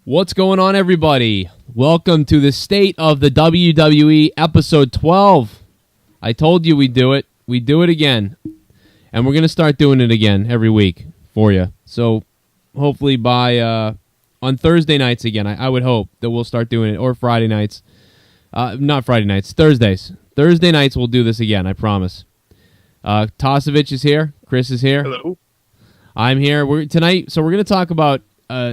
What's going on, everybody? Welcome to the State of the WWE, episode 12. I told you we'd do it. We do it again. And we're going to start doing it again every week for you. So hopefully by on Thursday nights again, I would hope that we'll start doing it, or Friday nights. Not Friday nights, Thursdays. Thursday nights we'll do this again, I promise. Tosevich is here. Chris is here. Hello. I'm here. We're going to talk about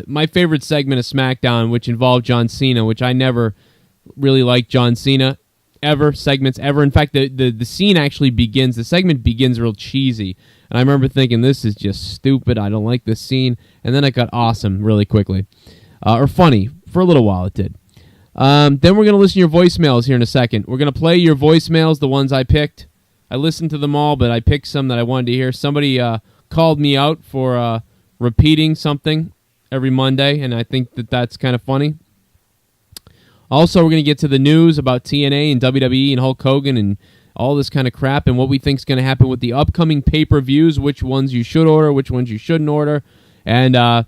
my favorite segment of SmackDown, which involved John Cena, which I never really liked John Cena segments ever. In fact, the scene actually begins, the segment begins real cheesy. And I remember thinking, this is just stupid. I don't like this scene. And then it got awesome really quickly. Or funny. For a little while it did. Then we're going to listen to your voicemails here in a second. We're going to play your voicemails, the ones I picked. I listened to them all, but I picked some that I wanted to hear. Somebody called me out for repeating something every Monday, and I think that's kind of funny. Also, we're going to get to the news about TNA and WWE and Hulk Hogan and all this kind of crap and what we think is going to happen with the upcoming pay-per-views, which ones you should order, which ones you shouldn't order, and of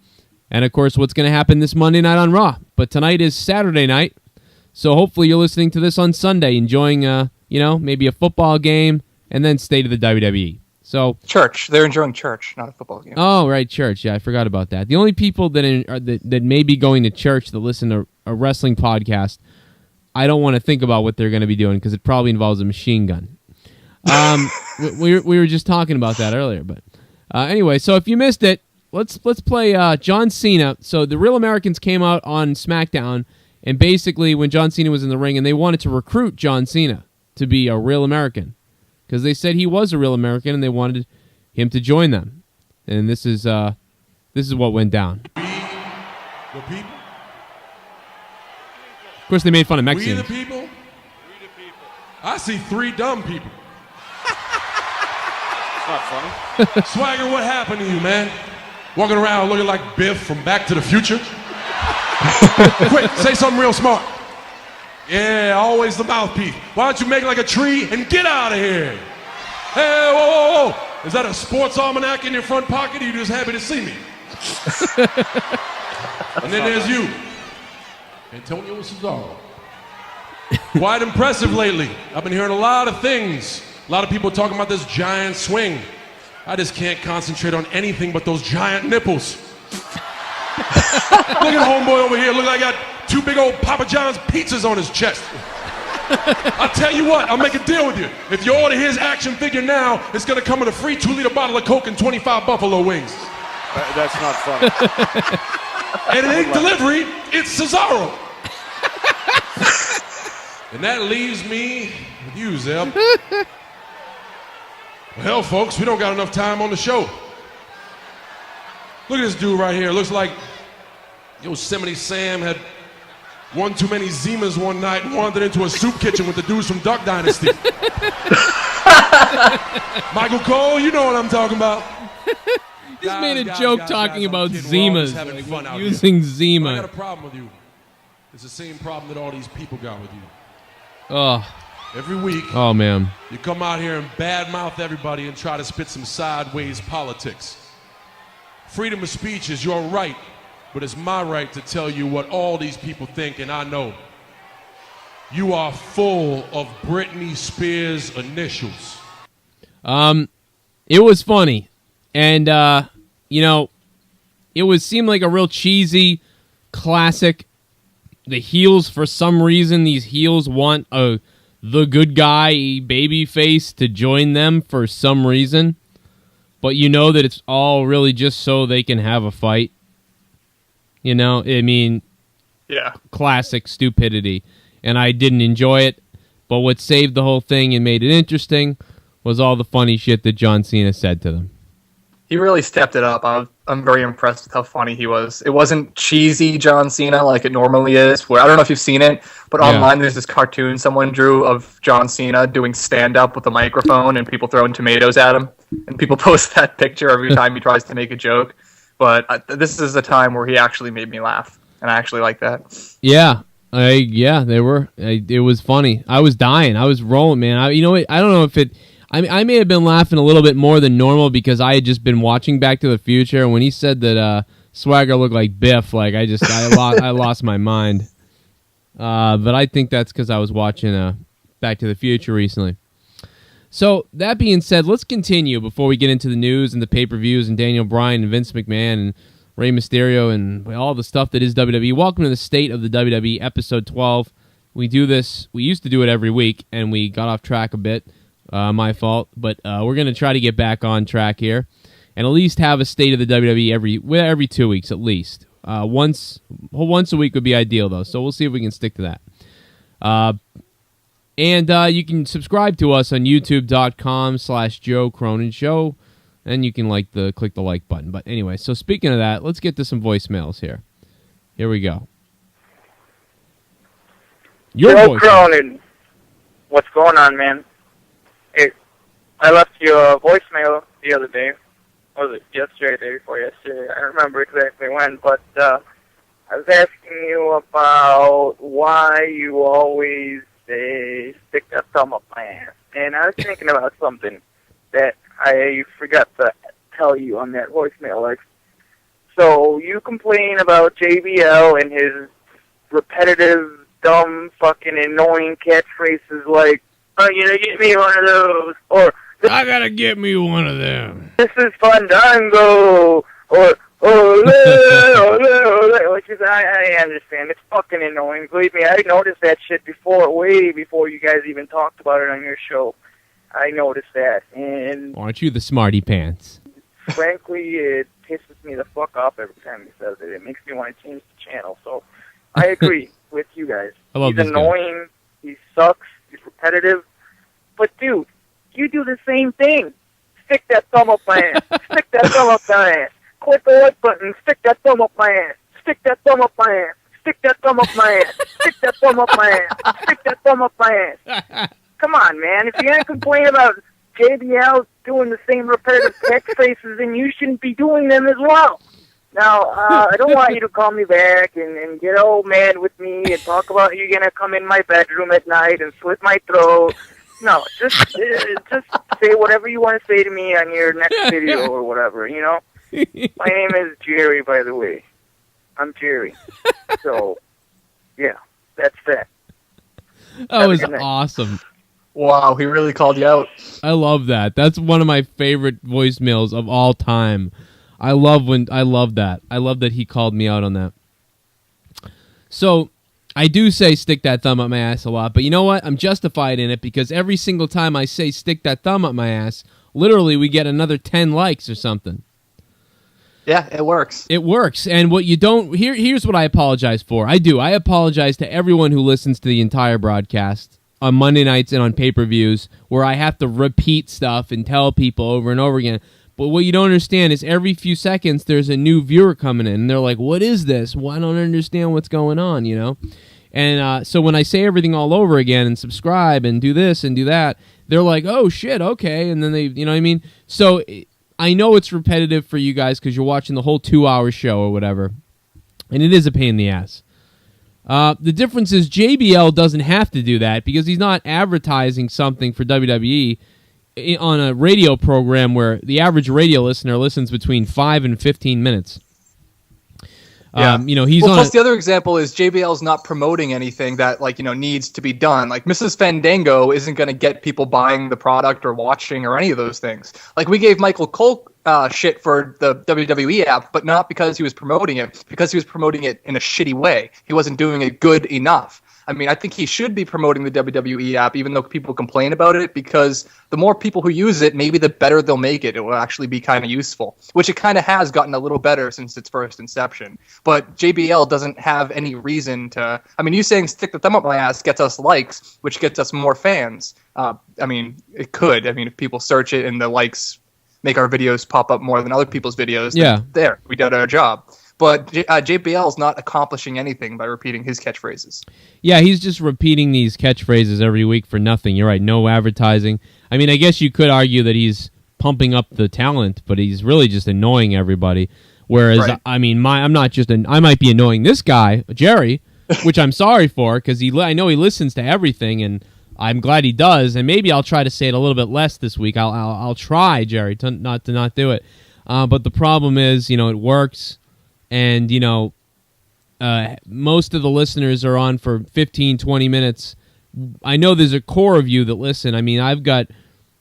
course, what's going to happen this Monday night on Raw. But tonight is Saturday night, so hopefully you're listening to this on Sunday, enjoying, maybe a football game, and then State of the WWE. So church. They're enjoying church, not a football game. Oh, right, church. Yeah, I forgot about that. The only people that may be going to church that listen to a wrestling podcast, I don't want to think about what they're going to be doing because it probably involves a machine gun. We were just talking about that earlier, but anyway. So if you missed it, let's play John Cena. So the Real Americans came out on SmackDown, and basically when John Cena was in the ring, and they wanted to recruit John Cena to be a real American. Because they said he was a real American and they wanted him to join them, and this is what went down. The people. Of course, they made fun of Mexicans. We the people. We the people. I see three dumb people. It's not funny. Swagger, what happened to you, man? Walking around looking like Biff from Back to the Future. Quick, say something real smart. Yeah, always the mouthpiece. Why don't you make like a tree and get out of here? Hey, whoa. Is that a sports almanac in your front pocket, or you just happy to see me? And then there's you, Antonio Cesaro. Quite impressive lately. I've been hearing a lot of things. A lot of people talking about this giant swing. I just can't concentrate on anything but those giant nipples. Look at homeboy over here. Look like I got two big old Papa John's pizzas on his chest. I'll tell you what, I'll make a deal with you. If you order his action figure now, it's going to come with a free 2-liter bottle of Coke and 25 buffalo wings. That's not funny. And it ain't delivery, it's Cesaro. And that leaves me with you, Zeb. Well, hell, folks, we don't got enough time on the show. Look at this dude right here. Looks like Yosemite Sam had one too many Zimas one night and wandered into a soup kitchen with the dudes from Duck Dynasty. Michael Cole, you know what I'm talking about. Just made a joke talking about Zimas, using Zima. I got a problem with you. It's the same problem that all these people got with you. Oh. Every week, oh man, you come out here and badmouth everybody and try to spit some sideways politics. Freedom of speech is your right, but it's my right to tell you what all these people think, and I know. You are full of Britney Spears initials. It was funny, and it seemed like a real cheesy classic. The heels, for some reason, these heels want the good guy baby face to join them for some reason. But you know that it's all really just so they can have a fight. Yeah. Classic stupidity. And I didn't enjoy it. But what saved the whole thing and made it interesting was all the funny shit that John Cena said to them. He really stepped it up. I'm very impressed with how funny he was. It wasn't cheesy John Cena like it normally is. Where I don't know if you've seen it, but online there's this cartoon someone drew of John Cena doing stand-up with a microphone and people throwing tomatoes at him. And people post that picture every time he tries to make a joke. But this is a time where he actually made me laugh, and I actually like that. Yeah. It was funny. I was dying. I was rolling, man. I don't know if it... I may have been laughing a little bit more than normal because I had just been watching Back to the Future, and when he said that Swagger looked like Biff. Like I lost my mind. But I think that's because I was watching Back to the Future recently. So that being said, let's continue before we get into the news and the pay-per-views and Daniel Bryan and Vince McMahon and Rey Mysterio and all the stuff that is WWE. Welcome to the State of the WWE, episode 12. We do this. We used to do it every week, and we got off track a bit. My fault. But we're going to try to get back on track here and at least have a State of the WWE every 2 weeks at least. Once a week would be ideal, though, so we'll see if we can stick to that. And you can subscribe to us on youtube.com/Joe Cronin Show, and you can click the like button. But anyway, so speaking of that, let's get to some voicemails here. Here we go. Joe Cronin, what's going on, man? Hey, I left you a voicemail the other day. Or was it yesterday, the day before yesterday? I don't remember exactly when, but I was asking you about why you always stick that thumb up my ass. And I was thinking about something that I forgot to tell you on that voicemail. Like, so you complain about JBL and his repetitive, dumb, fucking annoying catchphrases like, "Oh, you know, get me one of those," or "I gotta get me one of them. This is Fandango," or ole, which is, I understand. It's fucking annoying. Believe me, I noticed that shit way before you guys even talked about it on your show. I noticed that. And aren't you the smarty pants? Frankly, it pisses me the fuck off every time he says it. It makes me want to change the channel. So I agree with you guys. He's annoying. He sucks. He's repetitive. But, dude, you do the same thing. Stick that thumb up my ass. Stick that thumb up my ass. Click the like button. Stick that thumb up my ass. Stick that thumb up my ass. Stick that thumb up my ass. Stick that thumb up my ass. Stick that thumb up my ass. Come on, man. If you're going to complain about JBL doing the same repetitive catchphrases, then you shouldn't be doing them as well. Now, I don't want you to call me back and get all mad with me and talk about you're going to come in my bedroom at night and slit my throat. No, just say whatever you want to say to me on your next video or whatever, you know? My name is Jerry, by the way. I'm Jerry. So, yeah, that's that. That was awesome. Wow, he really called you out. I love that. That's one of my favorite voicemails of all time. I love that. I love that he called me out on that. So, I do say stick that thumb up my ass a lot, but you know what? I'm justified in it because every single time I say stick that thumb up my ass, literally we get another 10 likes or something. Yeah, it works. It works. And what you don't... Here's what I apologize for. I apologize to everyone who listens to the entire broadcast on Monday nights and on pay-per-views where I have to repeat stuff and tell people over and over again. But what you don't understand is every few seconds there's a new viewer coming in, and they're like, what is this? Well, I don't understand what's going on, you know? And so when I say everything all over again and subscribe and do this and do that, they're like, oh, shit, okay. And then they, you know what I mean? So I know it's repetitive for you guys because you're watching the whole 2-hour show or whatever, and it is a pain in the ass. The difference is JBL doesn't have to do that because he's not advertising something for WWE on a radio program where the average radio listener listens between 5 and 15 minutes. Yeah. You know, he's plus the other example is JBL's not promoting anything that needs to be done. Like Mrs. Fandango isn't going to get people buying the product or watching or any of those things. Like we gave Michael Cole shit for the WWE app, but not because he was promoting it, because he was promoting it in a shitty way. He wasn't doing it good enough. I mean, I think he should be promoting the WWE app, even though people complain about it, because the more people who use it, maybe the better they'll make it. It will actually be kind of useful, which it kind of has gotten a little better since its first inception. But JBL doesn't have any reason to... I mean, you saying stick the thumb up my ass gets us likes, which gets us more fans. I mean, it could. I mean, if people search it and the likes make our videos pop up more than other people's videos, then there, we did our job. But JBL is not accomplishing anything by repeating his catchphrases. Yeah, he's just repeating these catchphrases every week for nothing. You're right, no advertising. I mean, I guess you could argue that he's pumping up the talent, but he's really just annoying everybody. Whereas, right. I mean, I might be annoying this guy, Jerry, which I'm sorry for, because I know he listens to everything, and I'm glad he does. And maybe I'll try to say it a little bit less this week. I'll try, Jerry, to not do it. But the problem is, it works. and most of the listeners are on for 15, 20 minutes. I know there's a core of you that listen. I mean, I've got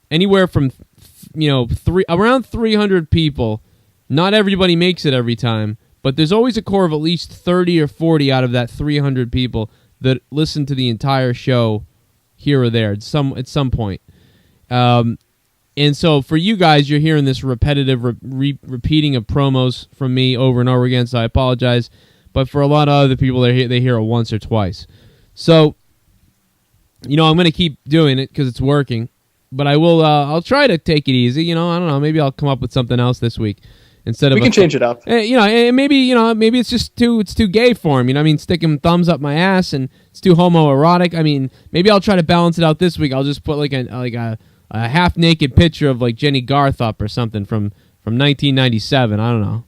anywhere from around 300 people. Not everybody makes it every time, but there's always a core of at least 30 or 40 out of that 300 people that listen to the entire show here or there at some point. And so for you guys, you're hearing this repetitive repeating of promos from me over and over again, so I apologize. But for a lot of other people, they hear it once or twice. So, I'm going to keep doing it because it's working. But I will. I'll try to take it easy. I don't know. Maybe I'll come up with something else this week instead of. We can change it up. And maybe maybe it's just too gay for him. I mean, sticking thumbs up my ass and it's too homoerotic. I mean, maybe I'll try to balance it out this week. I'll just put like a half naked picture of like Jenny Garth up or something from 1997. I don't know.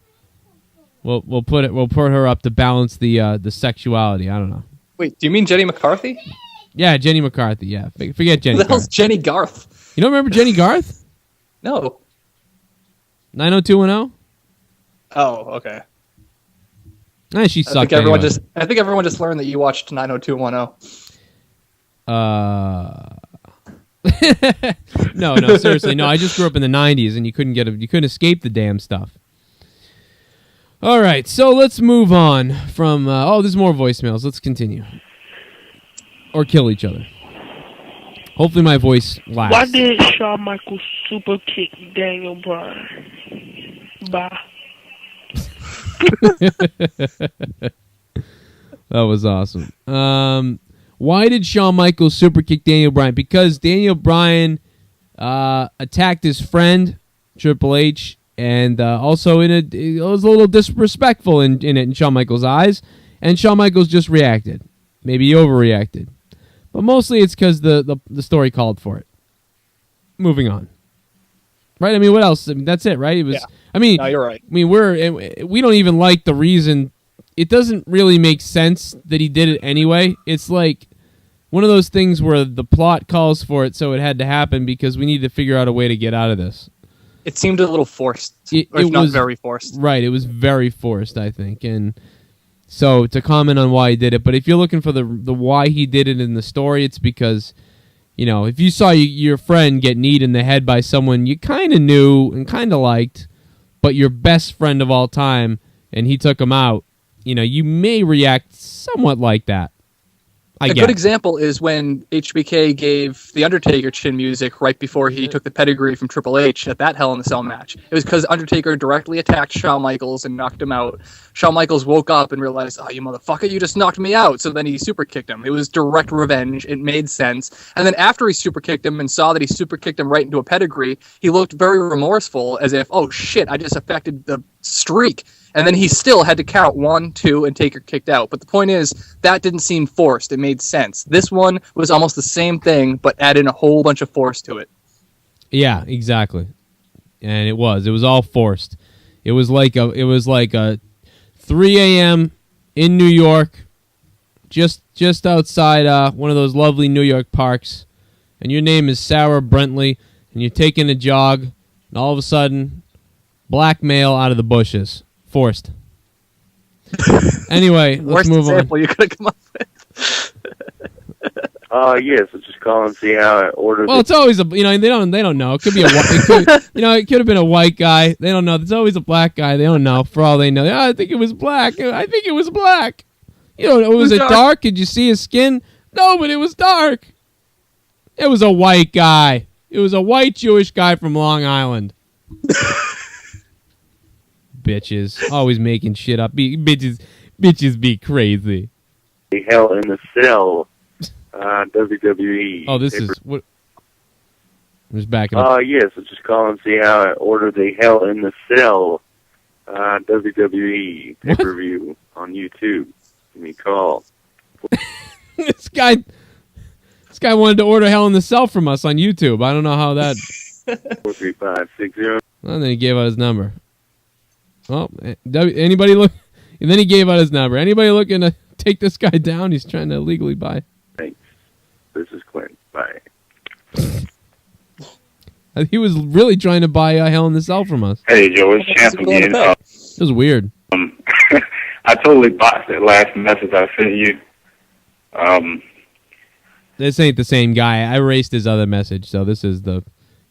We'll put her up to balance the sexuality. I don't know. Wait, do you mean Jenny McCarthy? Yeah, Jenny McCarthy. Yeah, forget Jenny. Who the hell's Jenny Garth? You don't remember Jenny Garth? No. 90210? Oh, okay. She sucked. I think everyone just learned that you watched 90210. No, seriously, no. I just grew up in the '90s, and you couldn't escape the damn stuff. All right, so let's move on from. There's more voicemails. Let's continue, or kill each other. Hopefully, my voice lasts. Why did Shawn Michaels super kick Daniel Bryan? Bye. That was awesome. Why did Shawn Michaels super kick Daniel Bryan? Because Daniel Bryan attacked his friend Triple H, and also it was a little disrespectful in Shawn Michaels' eyes, and Shawn Michaels just reacted. Maybe he overreacted, but mostly it's because the story called for it. Moving on, right? I mean, what else? I mean, that's it, right? It was. Yeah. I mean, no, you're right. I mean, we don't even like the reason. It doesn't really make sense that he did it anyway. It's like one of those things where the plot calls for it, so it had to happen because we need to figure out a way to get out of this. It seemed a little forced, if not very forced. Right, it was very forced, I think. And so to comment on why he did it, but if you're looking for the why he did it in the story, it's because, if you saw your friend get kneed in the head by someone you kind of knew and kind of liked, but your best friend of all time, and he took him out, you may react somewhat like that. A good example is when HBK gave The Undertaker chin music right before he took the pedigree from Triple H at that Hell in a Cell match. It was because Undertaker directly attacked Shawn Michaels and knocked him out. Shawn Michaels woke up and realized, oh, you motherfucker, you just knocked me out. So then he super kicked him. It was direct revenge. It made sense. And then after he super kicked him and saw that he super kicked him right into a pedigree, he looked very remorseful, as if, oh shit, I just affected the streak. And then he still had to count 1, 2, and Taker kicked out. But the point is, that didn't seem forced. It made sense. This one was almost the same thing, but added a whole bunch of force to it. Yeah, exactly. And it was all forced. It was like a 3 a.m. in New York, just outside one of those lovely New York parks, and your name is Sarah Brentley, and you're taking a jog, and all of a sudden, black male out of the bushes. Forced. Anyway, let's move on. Example you could have come up with. Yes, let's just call and see how I ordered. Well, it's always they don't know. It could be it could have been a white guy. They don't know. There's always a black guy. They don't know. For all they know, I think it was black. I think it was black. Was it dark? Did you see his skin? No, but it was dark. It was a white guy. It was a white Jewish guy from Long Island. Bitches, always making shit up. Bitches be crazy. Hell in the Cell, WWE. Oh, this is what. I'm just backing up. Yes, let's just call and see how I order the Hell in the Cell, WWE pay-per-view on YouTube. Give me a call. This guy wanted to order Hell in the Cell from us on YouTube. I don't know how that. 43560. Well, then he gave out his number. Oh, anybody look? And then he gave out his number. Anybody looking to take this guy down? He's trying to illegally buy. Thanks. This is Clint. Bye. He was really trying to buy Hell in the Cell from us. Hey, Joe, it's Champ again. It was weird. I I totally botched that last message I sent you. This ain't the same guy. I erased his other message, so this is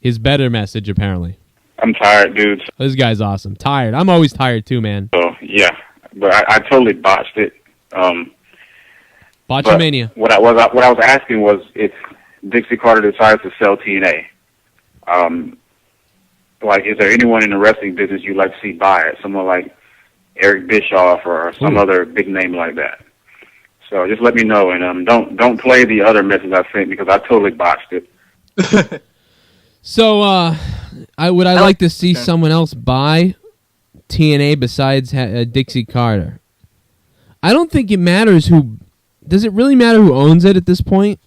his better message, apparently. I'm tired, dude. This guy's awesome. Tired. I'm always tired, too, man. So, yeah. But I totally botched it. Botchamania. What I was asking was if Dixie Carter decides to sell TNA, like, is there anyone in the wrestling business you'd like to see buy it? Someone like Eric Bischoff or some other big name like that. So just let me know, and don't play the other message I sent because I totally botched it. So, I like to see someone else buy TNA besides Dixie Carter. I don't think it matters who. Does it really matter who owns it at this point?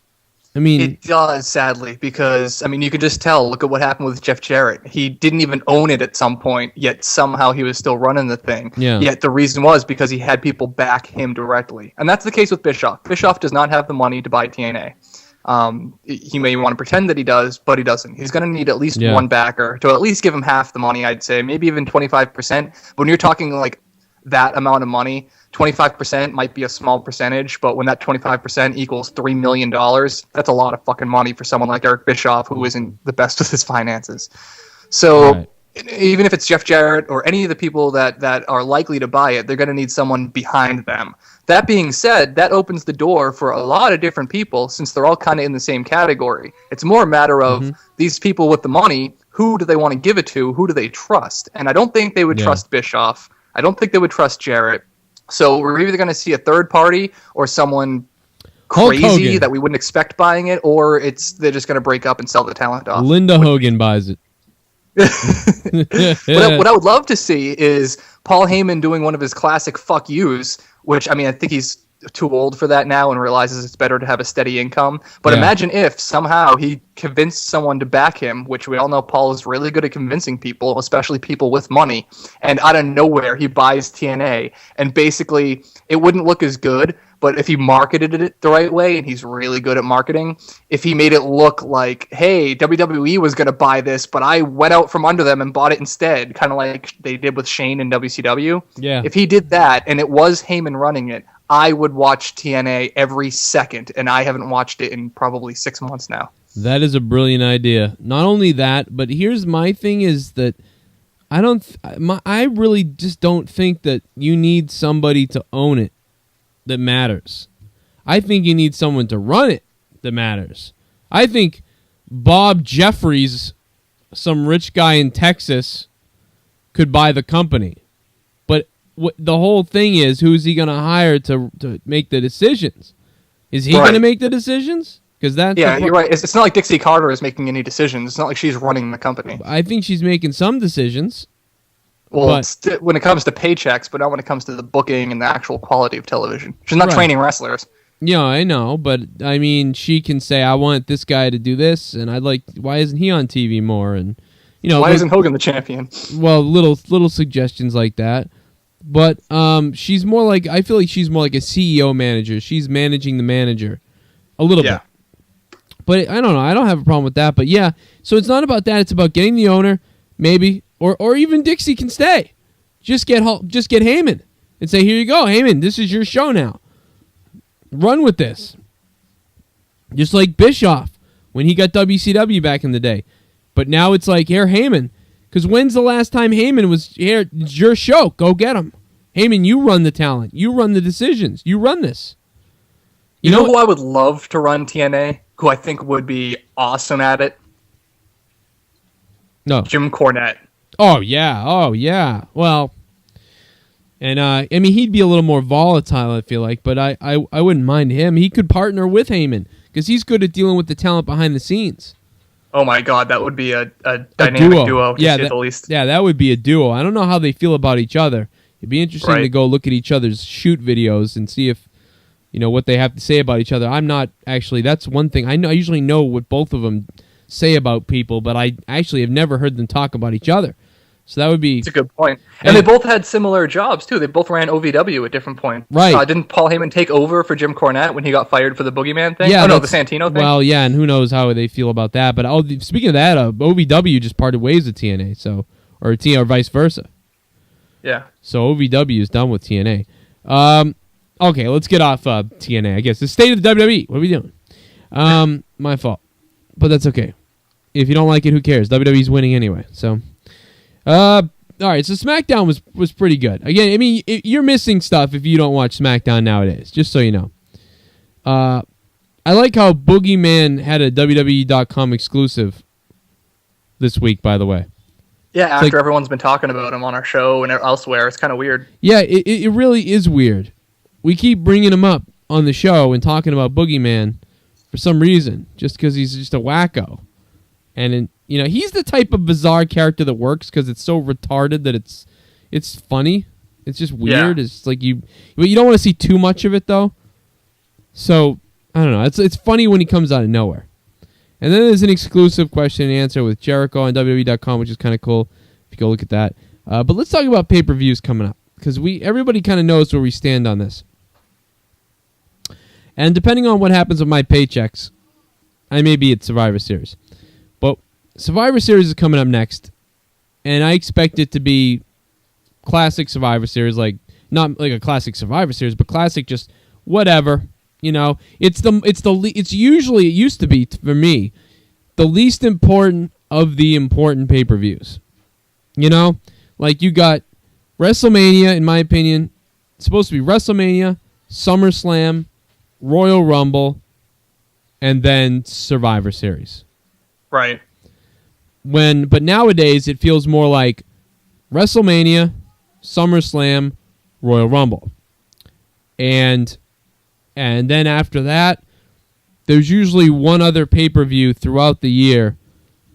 I mean, it does, sadly, because you could just tell. Look at what happened with Jeff Jarrett. He didn't even own it at some point, yet somehow he was still running the thing. Yeah. Yet the reason was because he had people back him directly, and that's the case with Bischoff. Bischoff does not have the money to buy TNA. He may want to pretend that he does, but he doesn't. He's going to need at least one backer to at least give him half the money, I'd say, maybe even 25%. But when you're talking like that amount of money, 25% might be a small percentage, but when that 25% equals $3 million, that's a lot of fucking money for someone like Eric Bischoff, who isn't the best with his finances. So even if it's Jeff Jarrett or any of the people that are likely to buy it, they're going to need someone behind them. That being said, that opens the door for a lot of different people since they're all kind of in the same category. It's more a matter of these people with the money, who do they want to give it to? Who do they trust? And I don't think they would trust Bischoff. I don't think they would trust Jarrett. So we're either going to see a third party or someone crazy that we wouldn't expect buying it, or they're just going to break up and sell the talent off. Linda Hogan buys it. What I would love to see is Paul Heyman doing one of his classic fuck yous, which, I think he's too old for that now and realizes it's better to have a steady income. But imagine if somehow he convinced someone to back him, which we all know Paul is really good at convincing people, especially people with money, and out of nowhere he buys TNA, and basically it wouldn't look as good, but if he marketed it the right way, and he's really good at marketing, if he made it look like, hey, WWE was going to buy this, but I went out from under them and bought it instead, kind of like they did with Shane in WCW. Yeah. If he did that, and it was Heyman running it, I would watch TNA every second, and I haven't watched it in probably 6 months now. That is a brilliant idea. Not only that, but here's my thing is that I really just don't think that you need somebody to own it that matters. I think you need someone to run it that matters. I think Bob Jeffries, some rich guy in Texas, could buy the company. But the whole thing is, who's he going to hire to make the decisions? Is he going to make the decisions? Because you're right. It's not like Dixie Carter is making any decisions. It's not like she's running the company. I think she's making some decisions. Well, when it comes to paychecks, but not when it comes to the booking and the actual quality of television. She's not training wrestlers. Yeah, I know, but I mean, she can say, "I want this guy to do this," and why isn't he on TV more? And why isn't Hogan the champion? Well, little suggestions like that. But she's more like, I feel like she's more like a CEO manager. She's managing the manager a little bit. But I don't know. I don't have a problem with that. But yeah, so it's not about that. It's about getting the owner, maybe, or even Dixie can stay. Just get Heyman and say, here you go, Heyman. This is your show now. Run with this. Just like Bischoff when he got WCW back in the day. But now it's like, here, Heyman. Because when's the last time Heyman was here? It's your show. Go get him. Heyman, you run the talent. You run the decisions. You run this. You know who I would love to run TNA? Who I think would be awesome at it? No. Jim Cornette. Oh, yeah. Well, and he'd be a little more volatile, I feel like, but I wouldn't mind him. He could partner with Heyman because he's good at dealing with the talent behind the scenes. Oh my God, that would be a dynamic duo, yeah, at the least. Yeah, that would be a duo. I don't know how they feel about each other. It'd be interesting to go look at each other's shoot videos and see if what they have to say about each other. I'm not actually. That's one thing I know. I usually know what both of them say about people, but I actually have never heard them talk about each other. So that would be... That's a good point. And they both had similar jobs, too. They both ran OVW at different points. Right. Didn't Paul Heyman take over for Jim Cornette when he got fired for the Boogeyman thing? Yeah, the Santino thing? Well, yeah, and who knows how they feel about that. But speaking of that, OVW just parted ways with TNA, or vice versa. Yeah. So OVW is done with TNA. Okay, let's get off TNA. I guess the state of the WWE. What are we doing? My fault, but that's okay. If you don't like it, who cares? WWE's winning anyway. So, all right. So SmackDown was pretty good. Again, I mean, you're missing stuff if you don't watch SmackDown nowadays. Just so you know. I like how Boogeyman had a WWE.com exclusive this week. By the way. Yeah, after everyone's been talking about him on our show and elsewhere, it's kind of weird. Yeah, it really is weird. We keep bringing him up on the show and talking about Boogeyman for some reason, just because he's just a wacko. And he's the type of bizarre character that works because it's so retarded that it's funny. It's just weird. Yeah. It's like but you don't want to see too much of it though. So I don't know. It's funny when he comes out of nowhere. And then there's an exclusive question and answer with Jericho on WWE.com, which is kind of cool. If you go look at that. But let's talk about pay-per-views coming up because everybody kind of knows where we stand on this. And depending on what happens with my paychecks, I may be at Survivor Series. But Survivor Series is coming up next, and I expect it to be classic Survivor Series, like not like a classic Survivor Series, but classic just whatever. It's usually, it used to be for me, the least important of the important pay-per-views. Like you got WrestleMania, in my opinion, it's supposed to be WrestleMania, SummerSlam, Royal Rumble, and then Survivor Series. Right. But nowadays it feels more like WrestleMania, SummerSlam, Royal Rumble. And then after that, there's usually one other pay-per-view throughout the year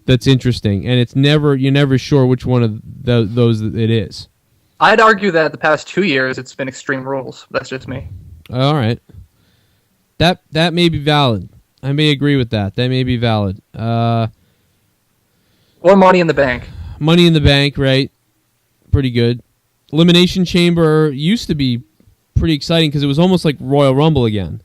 that's interesting, and you're never sure which one of those it is. I'd argue that the past 2 years it's been Extreme Rules. That's just me. All right. That may be valid. I may agree with that. That may be valid. Or Money in the Bank. Money in the Bank, right? Pretty good. Elimination Chamber used to be pretty exciting because it was almost like Royal Rumble again.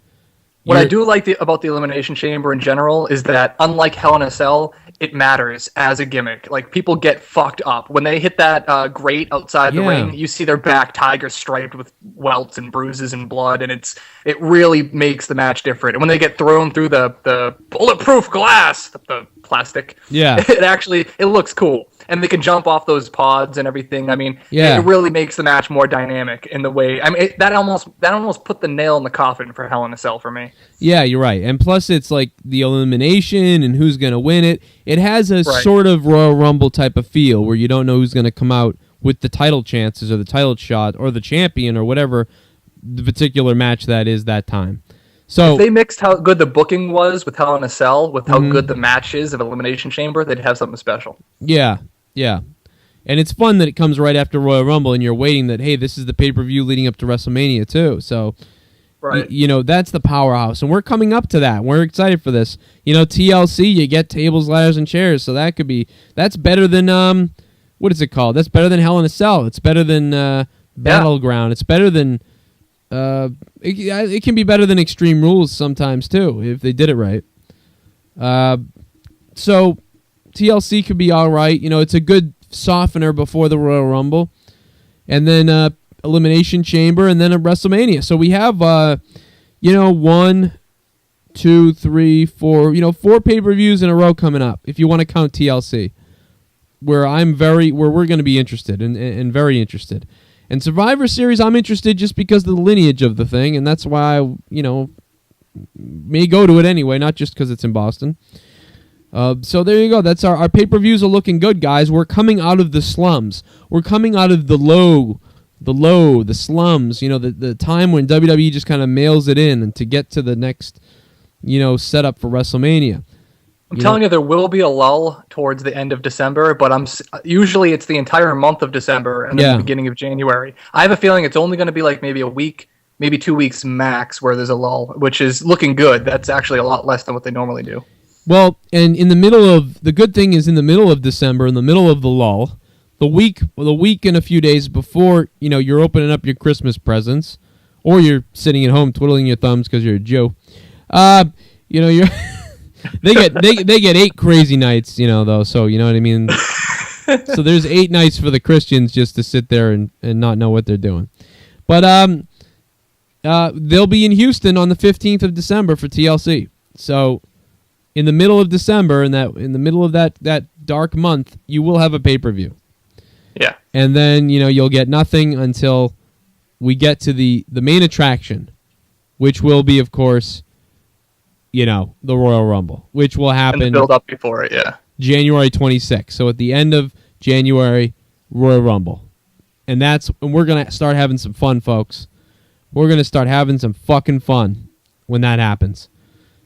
What I do like about the Elimination Chamber in general is that, unlike Hell in a Cell, it matters as a gimmick. Like, people get fucked up. When they hit that grate outside the ring, you see their back tiger striped with welts and bruises and blood, and it really makes the match different. And when they get thrown through the bulletproof glass, the plastic, it looks cool. And they can jump off those pods and everything. I mean, it really makes the match more dynamic in the way. I mean, that almost put the nail in the coffin for Hell in a Cell for me. Yeah, you're right. And plus, it's like the elimination and who's going to win it. It has a sort of Royal Rumble type of feel where you don't know who's going to come out with the title chances or the title shot or the champion or whatever the particular match that is that time. So if they mixed how good the booking was with Hell in a Cell with how good the match is of Elimination Chamber, they'd have something special. Yeah. Yeah. And it's fun that it comes right after Royal Rumble and you're waiting that, hey, this is the pay-per-view leading up to WrestleMania too. So, that's the powerhouse. And we're coming up to that. We're excited for this. TLC, you get tables, ladders, and chairs. So that's better than, what is it called? That's better than Hell in a Cell. It's better than Battleground. It's better than, it can be better than Extreme Rules sometimes too, if they did it right. So TLC could be all right. It's a good softener before the Royal Rumble. And then Elimination Chamber, and then a WrestleMania. So we have, 1, 2, 3, 4, 4 pay-per-views in a row coming up, if you want to count TLC, where we're going to be interested and very interested. And Survivor Series, I'm interested just because of the lineage of the thing, and that's why I, may go to it anyway, not just because it's in Boston. So there you go. That's our pay-per-views are looking good, guys. We're coming out of the slums. We're coming out of the slums, the time when WWE just kind of mails it in and to get to the next, setup for WrestleMania. I'm telling you, there will be a lull towards the end of December, but usually it's the entire month of December and then the beginning of January. I have a feeling it's only going to be like maybe a week, maybe 2 weeks max where there's a lull, which is looking good. That's actually a lot less than what they normally do. Well, and the good thing is in the middle of December, in the middle of the lull, the week and a few days before, you're opening up your Christmas presents, or you're sitting at home twiddling your thumbs because you're a Joe. You're they get 8 crazy nights, though. So you know what I mean. So there's 8 nights for the Christians just to sit there and not know what they're doing. But they'll be in Houston on the 15th of December for TLC. So in the middle of December, in the middle of that dark month, you will have a pay-per-view. Yeah. And then, you'll get nothing until we get to the main attraction, which will be, of course, the Royal Rumble, which will happen. And the build up before it, yeah. January 26th. So at the end of January, Royal Rumble. And we're going to start having some fun, folks. We're going to start having some fucking fun when that happens.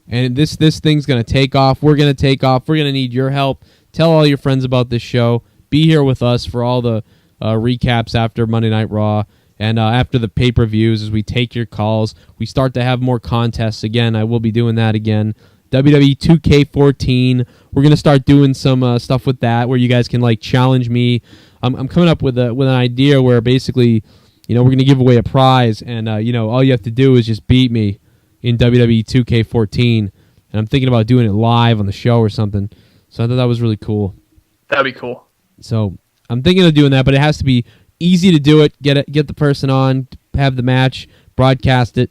And this thing's going to take off. We're going to take off. We're going to need your help. Tell all your friends about this show. Be here with us for all the recaps after Monday Night Raw and after the pay-per-views as we take your calls. We start to have more contests again. I will be doing that again. WWE 2K14. We're going to start doing some stuff with that where you guys can challenge me. I'm coming up with an idea where basically, we're going to give away a prize and all you have to do is just beat me in WWE 2K14. And I'm thinking about doing it live on the show or something. So I thought that was really cool. That'd be cool. So I'm thinking of doing that, but it has to be easy to do it. Get the person on, have the match, broadcast it,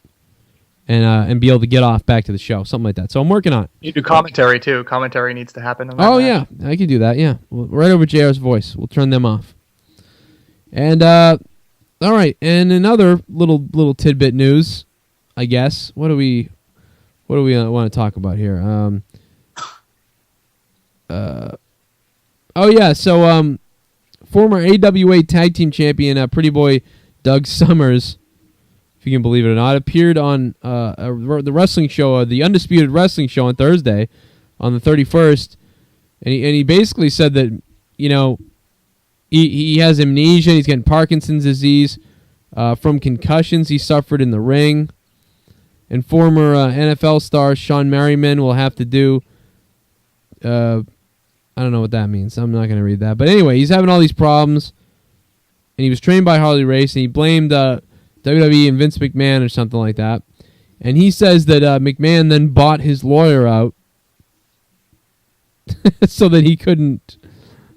and be able to get off back to the show, something like that. So I'm working on it. You do commentary too. Commentary needs to happen. Yeah, I can do that. Yeah, right over JR's voice. We'll turn them off. And all right, and another little tidbit news, I guess. What do we want to talk about here? So former AWA Tag Team Champion, Pretty Boy Doug Summers, if you can believe it or not, appeared on the wrestling show, the Undisputed Wrestling Show on Thursday, on the 31st, and he basically said that he has amnesia, he's getting Parkinson's disease from concussions he suffered in the ring, and former NFL star Shawn Merriman will have to do. I don't know what that means. I'm not going to read that. But anyway, he's having all these problems, and he was trained by Harley Race, and he blamed WWE and Vince McMahon or something like that. And he says that McMahon then bought his lawyer out so that he couldn't,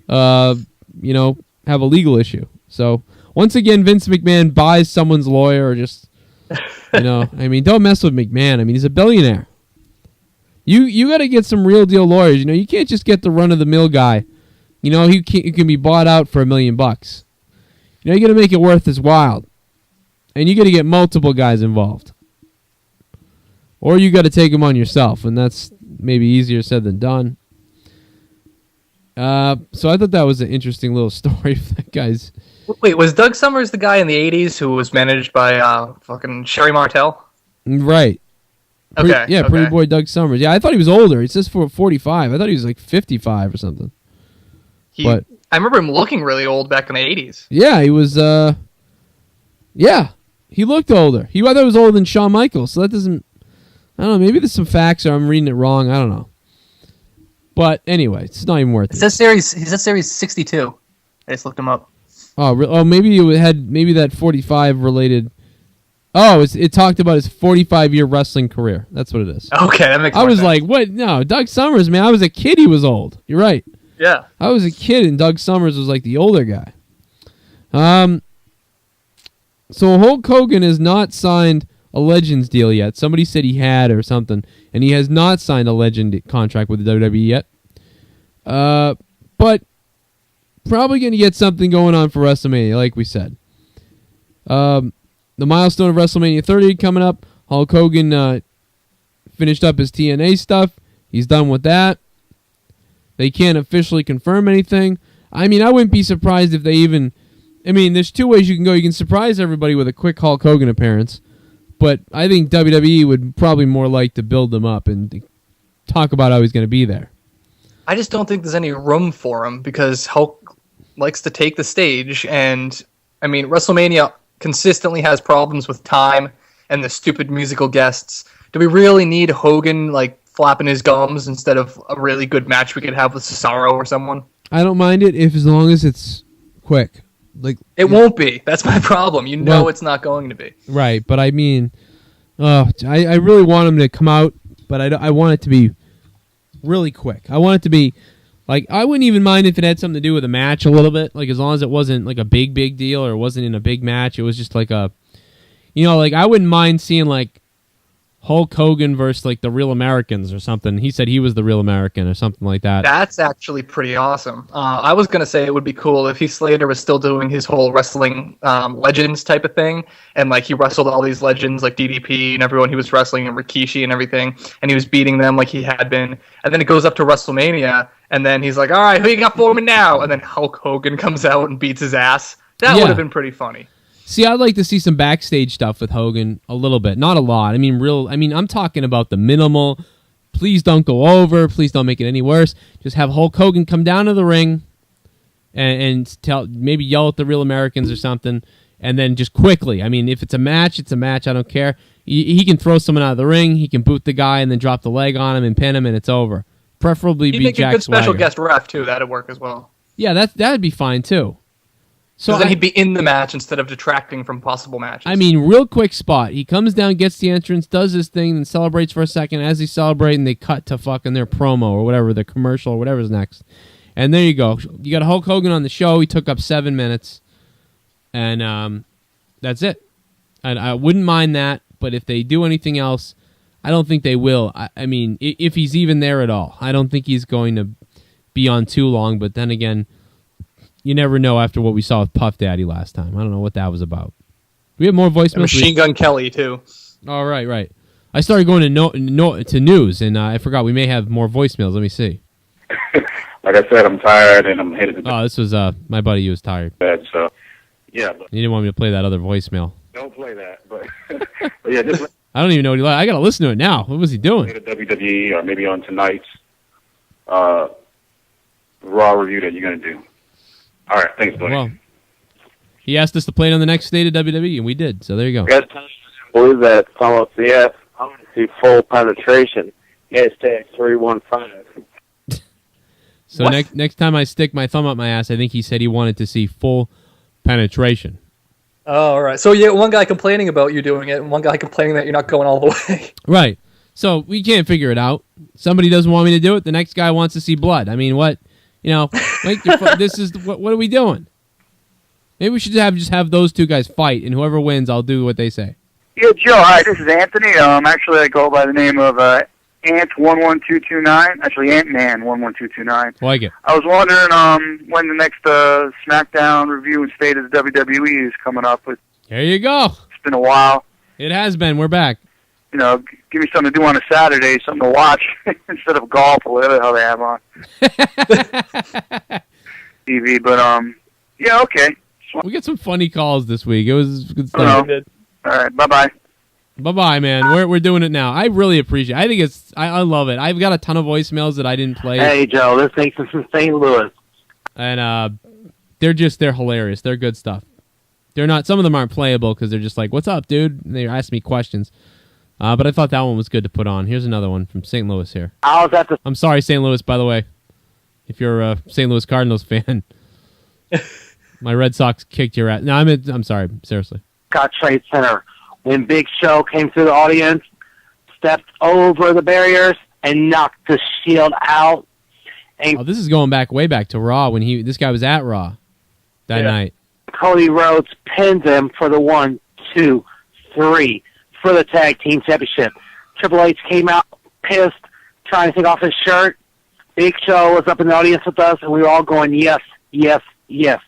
have a legal issue. So once again, Vince McMahon buys someone's lawyer, or just, don't mess with McMahon. He's a billionaire. You got to get some real deal lawyers. You can't just get the run of the mill guy. He can be bought out for $1 million. You got to make it worth his while, and you got to get multiple guys involved, or you got to take them on yourself, and that's maybe easier said than done. So I thought that was an interesting little story for that guy's. Wait, was Doug Summers the guy in the '80s who was managed by fucking Sherry Martel? Right. Okay. Pretty Boy Doug Summers. Yeah, I thought he was older. It says for 45. I thought he was 55 or something. I remember him looking really old back in the 80s. Yeah, he was. He looked older. I thought he was older than Shawn Michaels. So that doesn't. I don't know. Maybe there's some facts or I'm reading it wrong. I don't know. But anyway, it's not even worth it. He says series 62. I just looked him up. Oh, maybe it had that 45 related. Oh, it talked about his 45-year wrestling career. That's what it is. Okay, that makes sense. I was like, what? No, Doug Summers, man. I was a kid. He was old. You're right. Yeah. I was a kid, and Doug Summers was the older guy. So Hulk Hogan has not signed a Legends deal yet. Somebody said he had or something, and he has not signed a Legend contract with the WWE yet. But probably going to get something going on for WrestleMania, like we said. The milestone of WrestleMania 30 coming up. Hulk Hogan finished up his TNA stuff. He's done with that. They can't officially confirm anything. I wouldn't be surprised if they even... there's two ways you can go. You can surprise everybody with a quick Hulk Hogan appearance, but I think WWE would probably more like to build them up and talk about how he's going to be there. I just don't think there's any room for him because Hulk likes to take the stage, and WrestleMania consistently has problems with time and the stupid musical guests. Do we really need Hogan flapping his gums instead of a really good match we could have with Cesaro or someone? I don't mind it as long as it's quick. It won't be. That's my problem. It's not going to be. Right, but I really want him to come out, but I want it to be really quick. I want it to be I wouldn't even mind if it had something to do with a match a little bit, as long as it wasn't a big deal or it wasn't in a big match. It was just like I wouldn't mind seeing like Hulk Hogan versus like the Real Americans or something. He said he was the Real American or something like that. That's actually pretty awesome. I was going to say it would be cool if Heath Slater was still doing his whole wrestling legends type of thing. And like he wrestled all these legends like DDP and everyone he was wrestling and Rikishi and everything. And he was beating them like he had been. And then it goes up to WrestleMania. And then he's like, all right, who you got for me now? And then Hulk Hogan comes out and beats his ass. That would have been pretty funny. See, I'd like to see some backstage stuff with Hogan a little bit, not a lot. I mean, I'm talking about the minimal. Please don't go over. Please don't make it any worse. Just have Hulk Hogan come down to the ring and maybe yell at the Real Americans or something, and then just quickly. I mean, if it's a match, it's a match. I don't care. He can throw someone out of the ring. He can boot the guy and then drop the leg on him and pin him, and it's over. Preferably be Jack Swagger. He'd make a good special guest ref too. That'd work as well. Yeah, that'd be fine too. So then he'd be in the match instead of detracting from possible matches. I mean, real quick spot. He comes down, gets the entrance, does his thing, then celebrates for a second. As he's celebrating, they cut to fucking their promo or whatever, their commercial or whatever's next. And there you go. You got Hulk Hogan on the show. He took up 7 minutes. And that's it. And I wouldn't mind that, but if they do anything else, I don't think they will. I mean, if he's even there at all. I don't think he's going to be on too long, but then again, you never know after what we saw with Puff Daddy last time. I don't know what that was about. We have more voicemails. Machine Gun Kelly, too. Oh, right. I started going to news, and I forgot we may have more voicemails. Let me see. Like I said, I'm tired, and I'm headed to Oh, this was my buddy who was tired. bed, so, yeah. But He didn't want me to play that other voicemail. don't play that, but, but yeah, just I don't even know what he liked. I got to listen to it now. What was he doing? to WWE or maybe on tonight's Raw review that you're going to do. All right, thanks, buddy. Well, he asked us to play it on the next State of WWE, and we did. So there you go. Guys, believe that follow CF. I want to see full penetration. Hashtag 315. So next time I stick my thumb up my ass, I think he said he wanted to see full penetration. Oh, all right. So, yeah, one guy complaining about you doing it, and one guy complaining that you're not going all the way. Right. So we can't figure it out. Somebody doesn't want me to do it. The next guy wants to see blood. I mean, what? This is what are we doing? Maybe we should just have those two guys fight, and whoever wins, I'll do what they say. Yeah, Joe. Hi, this is Anthony. Actually, I go by the name of Ant11229. Actually, Ant-Man11229. Like it. I was wondering when the next SmackDown review and state of the WWE is coming up. It's There you go. been a while. It has been. We're back. Give me something to do on a Saturday, something to watch instead of golf or whatever the hell they have on TV. But yeah, okay. We get some funny calls this week. It was good stuff. All right, bye. Bye, man. We're doing it now. I really appreciate it. I think I love it. I've got a ton of voicemails that I didn't play. Hey, Joe, this Nathan from St. Louis. And they're hilarious. They're good stuff. They're not. Some of them aren't playable because they're just like, "What's up, dude?" And they ask me questions. But I thought that one was good to put on. Here's another one from St. Louis here. I'm sorry, St. Louis, by the way. If you're a St. Louis Cardinals fan, my Red Sox kicked your ass. No, I'm sorry, seriously. Scott Trade Center. When Big Show came through the audience, stepped over the barriers, and knocked the Shield out. And this is going way back to Raw when this guy was at Raw that night. Cody Rhodes pinned him for the 1, 2, 3 for the tag team championship. Triple H came out pissed, trying to take off his shirt. Big Show was up in the audience with us, and we were all going, yes, yes, yes.